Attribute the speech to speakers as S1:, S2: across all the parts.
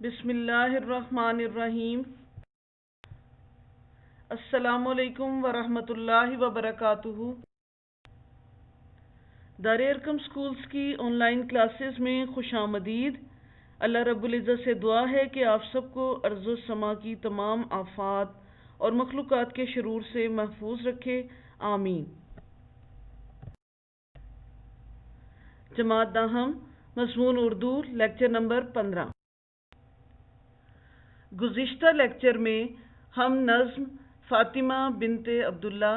S1: بسم اللہ الرحمن الرحیم۔ السلام علیکم ورحمۃ اللہ وبرکاتہ۔ دار ارقم سکولز کی آن لائن کلاسز میں خوش آمدید۔ اللہ رب العزت سے دعا ہے کہ آپ سب کو ارض و سما کی تمام آفات اور مخلوقات کے شرور سے محفوظ رکھے، آمین۔ جماعت داہم، مضمون اردو، لیکچر نمبر 15۔ گزشتہ لیکچر میں ہم نظم فاطمہ بنت عبداللہ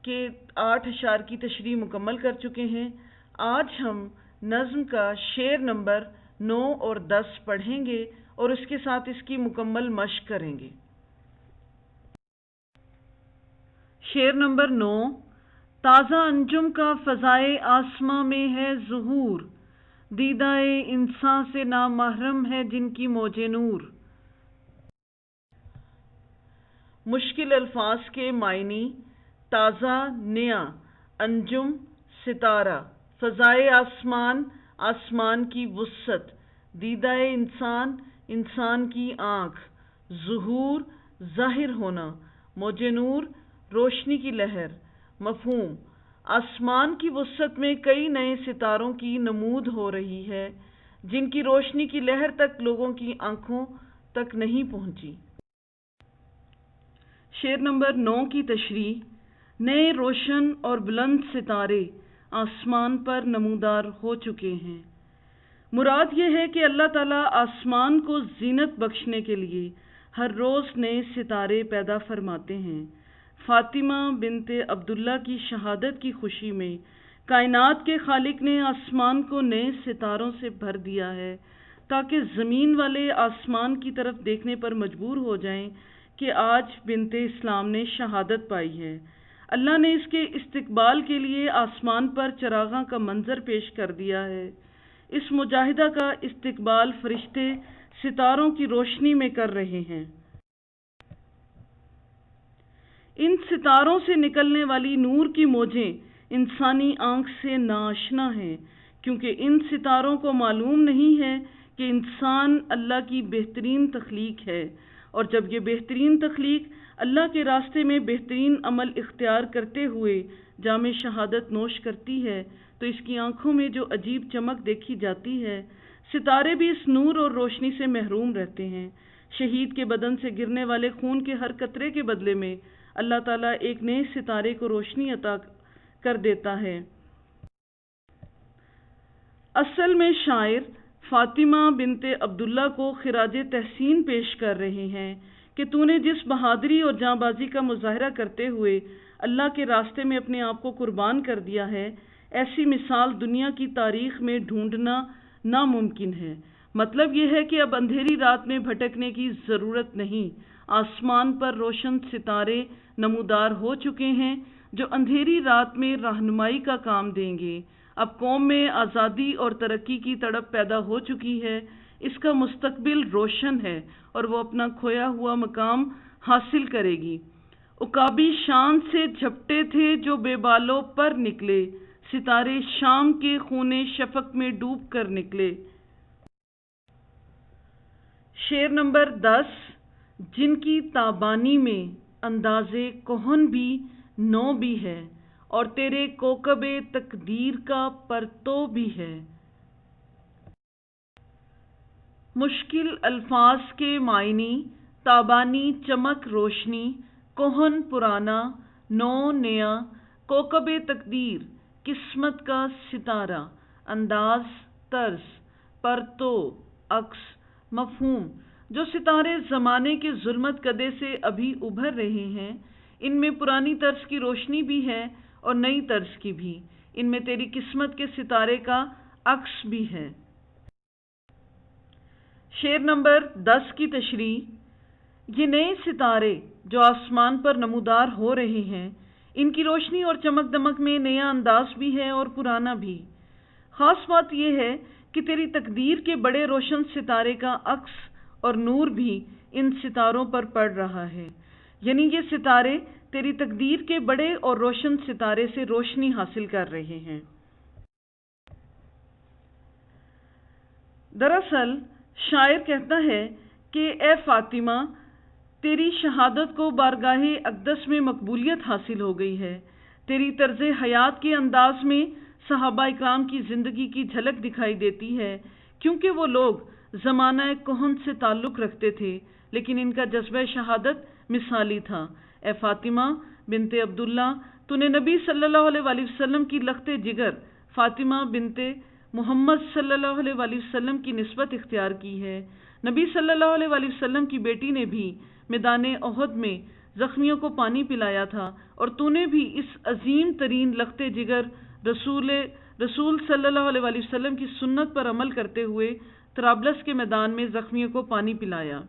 S1: کے 8 اشعار کی تشریح مکمل کر چکے ہیں۔ آج ہم نظم کا شعر نمبر 9 اور 10 پڑھیں گے اور اس کے ساتھ اس کی مکمل مشق کریں گے۔ شعر نمبر 9۔ تازہ انجم کا فضائے آسماں میں ہے ظہور، دیدائے انساں سے نامحرم ہے جن کی موج نور۔ مشکل الفاظ کے معنی: تازہ، نیا، انجم، ستارہ، فضائے آسمان، آسمان کی وسعت، دیدائے انسان، انسان کی آنکھ، ظہور، ظاہر ہونا، موج نور، روشنی کی لہر۔ مفہوم: آسمان کی وسعت میں کئی نئے ستاروں کی نمود ہو رہی ہے جن کی روشنی کی لہر تک لوگوں کی آنکھوں تک نہیں پہنچی۔ شعر نمبر 9 کی تشریح: نئے روشن اور بلند ستارے آسمان پر نمودار ہو چکے ہیں۔ مراد یہ ہے کہ اللہ تعالیٰ آسمان کو زینت بخشنے کے لیے ہر روز نئے ستارے پیدا فرماتے ہیں۔ فاطمہ بنت عبداللہ کی شہادت کی خوشی میں کائنات کے خالق نے آسمان کو نئے ستاروں سے بھر دیا ہے تاکہ زمین والے آسمان کی طرف دیکھنے پر مجبور ہو جائیں کہ آج بنت اسلام نے شہادت پائی ہے۔ اللہ نے اس کے استقبال کے لیے آسمان پر چراغاں کا منظر پیش کر دیا ہے۔ اس مجاہدہ کا استقبال فرشتے ستاروں کی روشنی میں کر رہے ہیں۔ ان ستاروں سے نکلنے والی نور کی موجیں انسانی آنکھ سے ناآشنا ہیں، کیونکہ ان ستاروں کو معلوم نہیں ہے کہ انسان اللہ کی بہترین تخلیق ہے، اور جب یہ بہترین تخلیق اللہ کے راستے میں بہترین عمل اختیار کرتے ہوئے جام شہادت نوش کرتی ہے تو اس کی آنکھوں میں جو عجیب چمک دیکھی جاتی ہے، ستارے بھی اس نور اور روشنی سے محروم رہتے ہیں۔ شہید کے بدن سے گرنے والے خون کے ہر قطرے کے بدلے میں اللہ تعالیٰ ایک نئے ستارے کو روشنی عطا کر دیتا ہے۔ اصل میں شاعر فاطمہ بنت عبداللہ کو خراج تحسین پیش کر رہے ہیں کہ تو نے جس بہادری اور جاں بازی کا مظاہرہ کرتے ہوئے اللہ کے راستے میں اپنے آپ کو قربان کر دیا ہے، ایسی مثال دنیا کی تاریخ میں ڈھونڈنا ناممکن ہے۔ مطلب یہ ہے کہ اب اندھیری رات میں بھٹکنے کی ضرورت نہیں۔ آسمان پر روشن ستارے نمودار ہو چکے ہیں جو اندھیری رات میں رہنمائی کا کام دیں گے۔ اب قوم میں آزادی اور ترقی کی تڑپ پیدا ہو چکی ہے، اس کا مستقبل روشن ہے اور وہ اپنا کھویا ہوا مقام حاصل کرے گی۔ عقابی شان سے جھپٹے تھے جو بے بالوں پر نکلے، ستارے شام کے خونے شفق میں ڈوب کر نکلے۔ شعر نمبر 10۔ جن کی تابانی میں اندازے کہن بھی نو بھی ہے، اور تیرے کوکب تقدیر کا پرتو بھی ہے۔ مشکل الفاظ کے معنی: تابانی چمک روشنی، کہن پرانا، نو نیا، کوکب تقدیر قسمت کا ستارہ، انداز طرز، پرتو عکس۔ مفہوم: جو ستارے زمانے کے ظلمت کدے سے ابھی ابھر رہے ہیں، ان میں پرانی طرز کی روشنی بھی ہے اور نئی طرز کی بھی، ان میں تیری قسمت کے ستارے کا عکس بھی ہے۔ شعر نمبر 10 کی تشریح: یہ نئے ستارے جو آسمان پر نمودار ہو رہے ہیں، ان کی روشنی اور چمک دمک میں نیا انداز بھی ہے اور پرانا بھی۔ خاص بات یہ ہے کہ تیری تقدیر کے بڑے روشن ستارے کا عکس اور نور بھی ان ستاروں پر پڑ رہا ہے، یعنی یہ ستارے تیری تقدیر کے بڑے اور روشن ستارے سے روشنی حاصل کر رہے ہیں۔ دراصل شاعر کہتا ہے کہ اے فاطمہ، تیری شہادت کو بارگاہ اقدس میں مقبولیت حاصل ہو گئی ہے۔ تیری طرز حیات کے انداز میں صحابہ اکرام کی زندگی کی جھلک دکھائی دیتی ہے، کیونکہ وہ لوگ زمانہ کہن سے تعلق رکھتے تھے، لیکن ان کا جذبہ شہادت مثالی تھا۔ اے فاطمہ بنت عبداللہ، تو نے نبی صلی اللہ علیہ وآلہ وسلم کی لخت جگر فاطمہ بنت محمد صلی اللہ علیہ وآلہ وسلم کی نسبت اختیار کی ہے۔ نبی صلی اللہ علیہ وآلہ وسلم کی بیٹی نے بھی میدان احد میں زخمیوں کو پانی پلایا تھا، اور تو نے بھی اس عظیم ترین لخت جگر رسول صلی اللہ علیہ وآلہ وسلم کی سنت پر عمل کرتے ہوئے طرابلس کے میدان میں زخمیوں کو پانی پلایا۔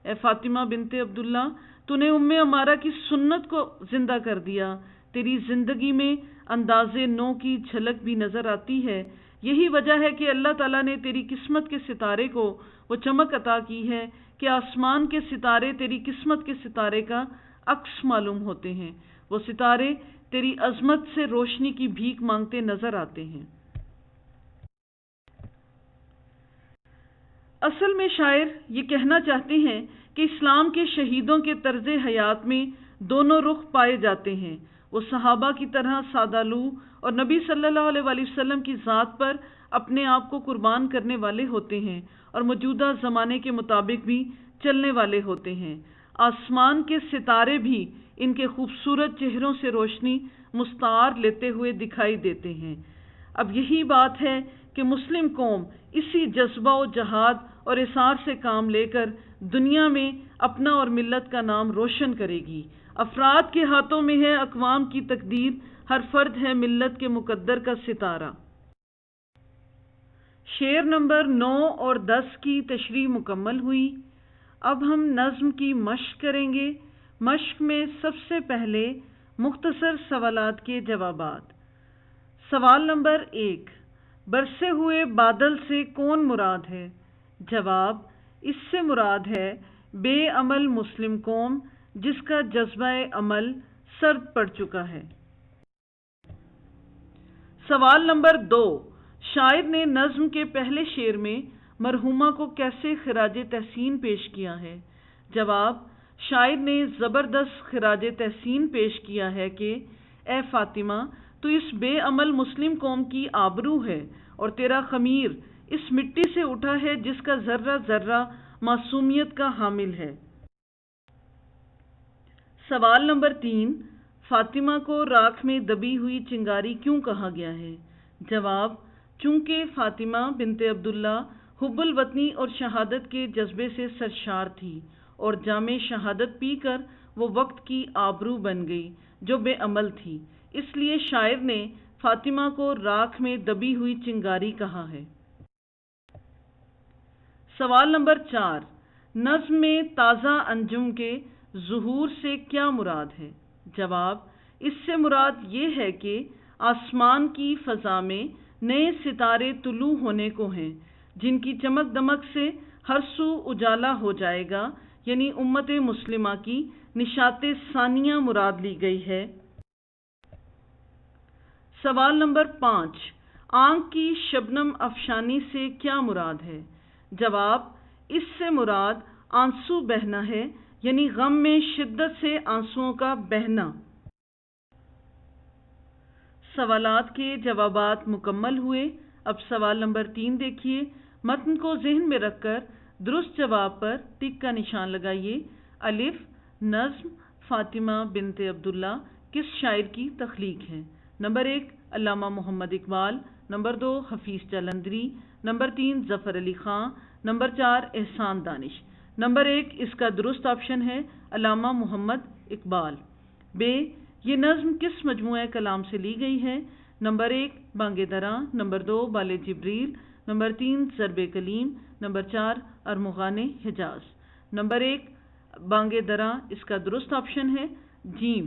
S1: اے فاطمہ بنت عبداللہ، تو نے ام عمارہ کی سنت کو زندہ کر دیا۔ تیری زندگی میں انداز نو کی جھلک بھی نظر آتی ہے۔ یہی وجہ ہے کہ اللہ تعالیٰ نے تیری قسمت کے ستارے کو وہ چمک عطا کی ہے کہ آسمان کے ستارے تیری قسمت کے ستارے کا عکس معلوم ہوتے ہیں۔ وہ ستارے تیری عظمت سے روشنی کی بھیک مانگتے نظر آتے ہیں۔ اصل میں شاعر یہ کہنا چاہتے ہیں کہ اسلام کے شہیدوں کے طرز حیات میں دونوں رخ پائے جاتے ہیں۔ وہ صحابہ کی طرح سادہ لوح اور نبی صلی اللہ علیہ وآلہ وسلم کی ذات پر اپنے آپ کو قربان کرنے والے ہوتے ہیں، اور موجودہ زمانے کے مطابق بھی چلنے والے ہوتے ہیں۔ آسمان کے ستارے بھی ان کے خوبصورت چہروں سے روشنی مستعار لیتے ہوئے دکھائی دیتے ہیں۔ اب یہی بات ہے کہ مسلم قوم اسی جذبہ و جہاد اور اثار سے کام لے کر دنیا میں اپنا اور ملت کا نام روشن کرے گی۔ افراد کے ہاتھوں میں ہے اقوام کی تقدیر، ہر فرد ہے ملت کے مقدر کا ستارہ۔ شعر نمبر 9 اور 10 کی تشریح مکمل ہوئی۔ اب ہم نظم کی مشق کریں گے۔ مشق میں سب سے پہلے مختصر سوالات کے جوابات۔ سوال نمبر 1، برسے ہوئے بادل سے کون مراد ہے؟ جواب، اس سے مراد ہے بے عمل مسلم قوم جس کا جذبہ عمل سرد پڑ چکا ہے۔ سوال نمبر 2، شاعر نے نظم کے پہلے شعر میں مرحومہ کو کیسے خراج تحسین پیش کیا ہے؟ جواب، شاعر نے زبردست خراج تحسین پیش کیا ہے کہ اے فاطمہ، تو اس بے عمل مسلم قوم کی آبرو ہے، اور تیرا خمیر اس مٹی سے اٹھا ہے جس کا ذرہ ذرہ معصومیت کا حامل ہے۔ سوال نمبر 3، فاطمہ کو راکھ میں دبی ہوئی چنگاری کیوں کہا گیا ہے؟ جواب، چونکہ فاطمہ بنت عبداللہ حب الوطنی اور شہادت کے جذبے سے سرشار تھی، اور جام شہادت پی کر وہ وقت کی آبرو بن گئی جو بے عمل تھی، اس لیے شاعر نے فاطمہ کو راکھ میں دبی ہوئی چنگاری کہا ہے۔ سوال نمبر 4، نظم میں تازہ انجم کے ظہور سے کیا مراد ہے؟ جواب، اس سے مراد یہ ہے کہ آسمان کی فضا میں نئے ستارے طلوع ہونے کو ہیں، جن کی چمک دمک سے ہر سو اجالا ہو جائے گا، یعنی امت مسلمہ کی نشاط ثانیہ مراد لی گئی ہے۔ سوال نمبر 5، آنکھ کی شبنم افشانی سے کیا مراد ہے؟ جواب، اس سے مراد آنسو بہنا ہے، یعنی غم میں شدت سے آنسوؤں کا بہنا۔ سوالات کے جوابات مکمل ہوئے۔ اب سوال نمبر 3 دیکھیے۔ متن کو ذہن میں رکھ کر درست جواب پر ٹک کا نشان لگائیے۔ الف، نظم فاطمہ بنت عبداللہ کس شاعر کی تخلیق ہے؟ نمبر 1، علامہ محمد اقبال۔ نمبر 2، حفیظ جالندھری۔ نمبر 3، ظفر علی خان۔ نمبر 4، احسان دانش۔ نمبر 1 اس کا درست آپشن ہے علامہ محمد اقبال۔ ب، یہ نظم کس مجموعہ کلام سے لی گئی ہے؟ نمبر 1، بانگ درا۔ نمبر 2، بال جبریل۔ نمبر 3، ضرب کلیم۔ نمبر 4، ارمغان حجاز۔ نمبر 1، بانگ درا اس کا درست آپشن ہے۔ جیم،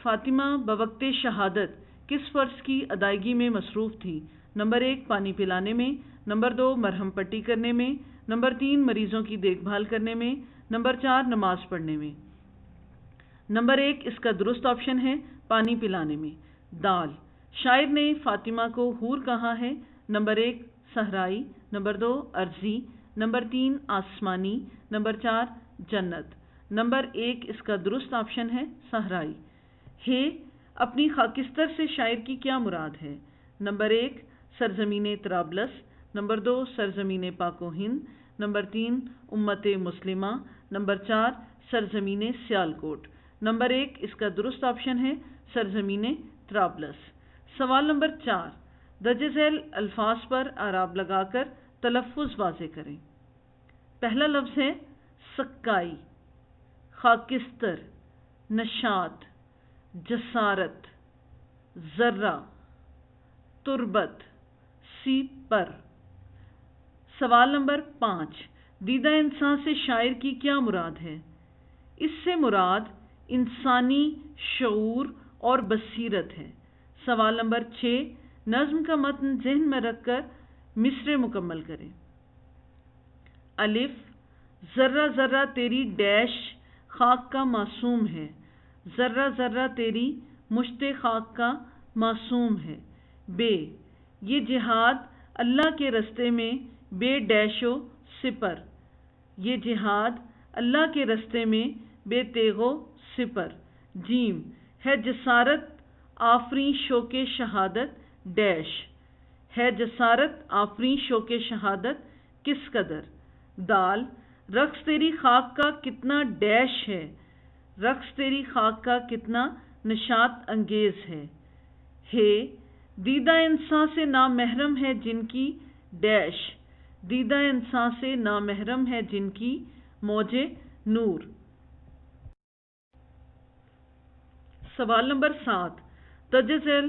S1: فاطمہ بوقت شہادت کس فرض کی ادائیگی میں مصروف تھی؟ نمبر 1، پانی پلانے میں۔ نمبر 2، مرہم پٹی کرنے میں۔ نمبر 3، مریضوں کی دیکھ بھال کرنے میں۔ نمبر 4، نماز پڑھنے میں۔ نمبر 1 اس کا درست آپشن ہے پانی پلانے میں۔ دال، شاعر نے فاطمہ کو حور کہا ہے۔ نمبر 1، صحرائی۔ نمبر 2، ارضی۔ نمبر 3 آسمانی، نمبر 4 جنت، نمبر 1 اس کا درست آپشن ہے صحرائی۔ ہے اپنی خاکستر سے شاعر کی کیا مراد ہے؟ نمبر 1 سرزمین طرابلس، نمبر 2 سرزمین پاک و ہند، نمبر 3 امت مسلمہ، نمبر 4 سرزمین سیالکوٹ۔ نمبر 1 اس کا درست آپشن ہے سرزمین طرابلس۔ سوال نمبر 4 درج ذیل الفاظ پر اعراب لگا کر تلفظ واضح کریں۔ پہلا لفظ ہے سکائی، خاکستر، نشاط، جسارت، ذرہ، تربت، سپر۔ سوال نمبر 5 دیدہ انسان سے شاعر کی کیا مراد ہے؟ اس سے مراد انسانی شعور اور بصیرت ہے۔ سوال نمبر 6 نظم کا متن ذہن میں رکھ کر مصرع مکمل کریں۔ الف ذرہ ذرہ تیری ڈیش خاک کا معصوم ہے، ذرہ ذرہ تیری مشت خاک کا معصوم ہے۔ بے یہ جہاد اللہ کے رستے میں بے ڈیش و سپر، یہ جہاد اللہ کے رستے میں بے تیغ و سپر۔ جیم ہے جسارت آفریں شوق شہادت ڈیش، ہے جسارت آفریں شوق شہادت کس قدر۔ دال رقص تیری خاک کا کتنا ڈیش ہے، رقص تیری خاک کا کتنا نشاط انگیز ہے۔ ہے دیدہ انسان سے نامحرم ہے جن کی ڈیش، دیدہ انسان سے نامحرم ہے جن کی موج نور۔ سوال نمبر 7 درج ذیل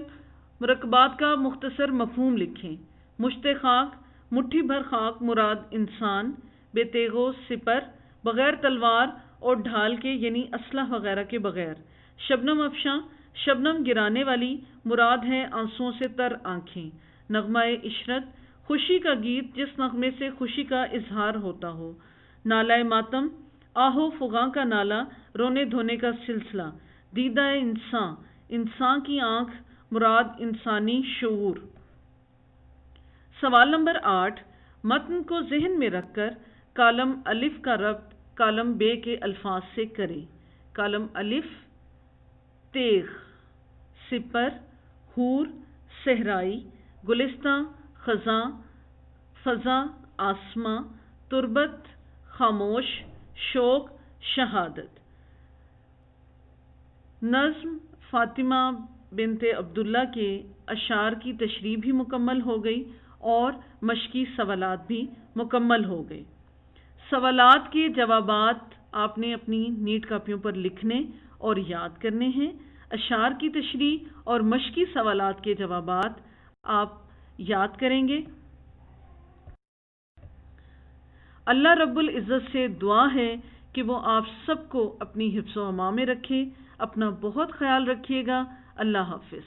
S1: مرکبات کا مختصر مفہوم لکھیں۔ مشت خاک مٹھی بھر خاک مراد انسان، بے تیغ و سپر بغیر تلوار اور ڈھال کے یعنی اسلحہ وغیرہ کے بغیر۔ شبنم افشاں شبنم گرانے والی مراد ہے آنسوؤں سے تر آنکھیں۔ نغمہ عشرت خوشی کا گیت جس نغمے سے خوشی کا اظہار ہوتا ہو۔ نالہ ماتم آہو فغاں کا نالہ رونے دھونے کا سلسلہ۔ دیدہ انسان انسان کی آنکھ مراد انسانی شعور۔ سوال نمبر 8 متن کو ذہن میں رکھ کر کالم الف کا ربط کالم بے کے الفاظ سے کریں۔ کالم الف تیغ، سپر، حور، صحرائی، گلستاں، خزاں، فضا، آسماں، تربت، خاموش، شوق، شہادت۔ نظم فاطمہ بنت عبداللہ کے اشعار کی تشریح بھی مکمل ہو گئی اور مشقی سوالات بھی مکمل ہو گئے۔ سوالات کے جوابات آپ نے اپنی نیٹ کاپیوں پر لکھنے اور یاد کرنے ہیں۔ اشعار کی تشریح اور مشقی سوالات کے جوابات آپ یاد کریں گے۔ اللہ رب العزت سے دعا ہے کہ وہ آپ سب کو اپنی حفظ و امان میں رکھے۔ اپنا بہت خیال رکھیے گا۔ اللہ حافظ۔